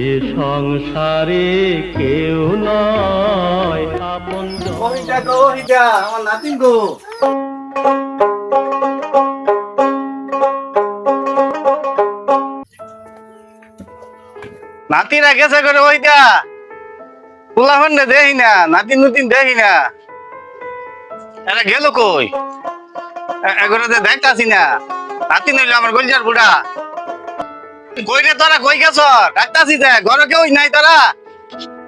এ সংসারে কেউ নয় আপন। ওহিটা গো, ওহিটা আমার নাতিন গো। নাতিরা গেছে করে ওইটা পোলাফান দেখি না, নাতিন নতুন দেখি না, এরা গেল কই? এগুলো দেখতাছি না। নাতিন হইলো আমার গলজার বুড়া। কই রে তোরা, কই গেছ? ডাকতাছি যে ঘরে কেউ নাই তোরা।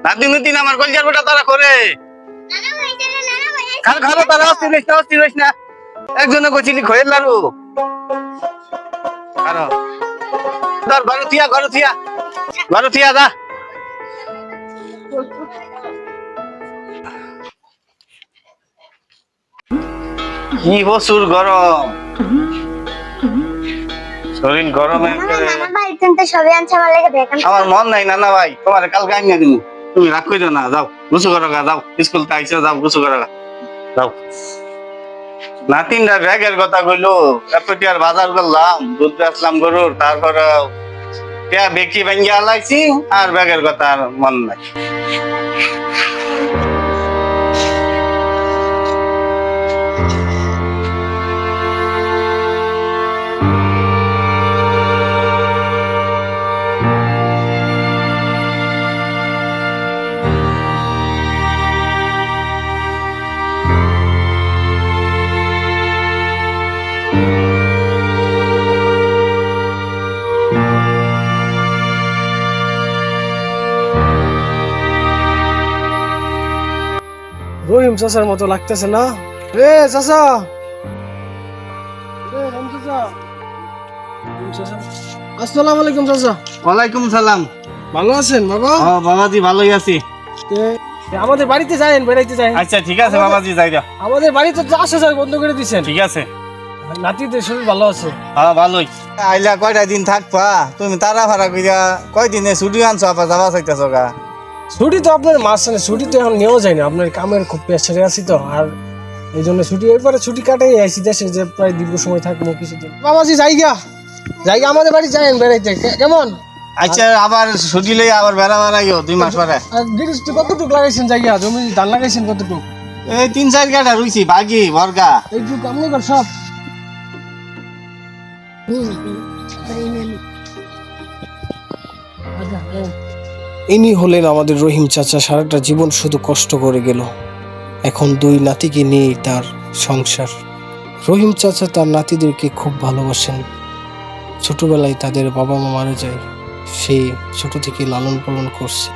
নাতিন নতুন আমার গলজার বুড়া তোরা করে ঘরে তোরা অস্থির হইস না। একজনে কইছিলি খয়ের লাড়ু আরো তোর ঘরে থিয়া যা। কি প্রচুর গরম, শরীর গরমে আমার মন নাই। নানা ভাই তোমার কালকে আইনা দিন, তুমি রাগ কইরো না। যাও গুছু করো গা, যাও স্কুল তে আইছো, যাও গুছু করো গা, যাও। নাতিনরা ব্যাগের কথা কইলো, এতটিয়ার বাজার করলাম, দুধ বেচলাম গরুর, তারপরে বেকি ভেঙ্গিয়া লাইছি, আর ব্যাগের কথা আর মন নাই। রহিম চাচার মতো লাগতেছে না রে চাচা? আসসালামু আলাইকুম চাচা। ওয়ালাইকুম সালাম। ভালো আছেন বাবা? বাবাজি ভালোই আছি। আমাদের বাড়িতে যাইন, বেড়াইতে যাই। আচ্ছা ঠিক আছে বাবাজি, যাই যা। আমাদের বাড়িতে তো আসা যায় বন্ধ করে দিচ্ছেন। ঠিক আছে। নাতিদের শরীর ভালো আছে? হ্যাঁ ভালোই। আইলা কয়টা দিন থাকবা তুমি? তারা ভাড়া কইরা কয়দিনে ছুটি আনছো, আবার যাবা চাইতেছো গা? ছুটি তো আপনার মাঝখানে, ছুটি তো এখন নেওয়া যায় না, আপনার কামের খুব প্রেসারে আছি তো, আর এই জন্য ছুটি এরপরে ছুটি কাটাই আইসি দেশে, যে প্রায় দীর্ঘ সময় থাকবো কিছুদিন। বাবাজি জায়গা আমাদের বাড়ি যাইন বেড়াইতে, কেমন? আচ্ছা আবার ছুটি লই আবার বেড়া বেড়াইও 2 মাস পরে। আর গৃহস্থ কতটুকু লাগাইছেন জায়গা, জমি ধান লাগাইছেন কতটুকু? এই 3-4 কাঠা রুইছি, বাকি বর্গা। এইটুকু আপনাদের সব? ইনি হলেন আমাদের রহিম চাচা। সারাটা জীবন শুধু কষ্ট করে গেল, এখন 2 নাতিকে নিয়ে তার সংসার। রহিম চাচা তার নাতিদেরকে খুব ভালোবাসেন। ছোটবেলায় তাদের বাবা মা মারা যায়, সে ছোট থেকে লালন পালন করছে।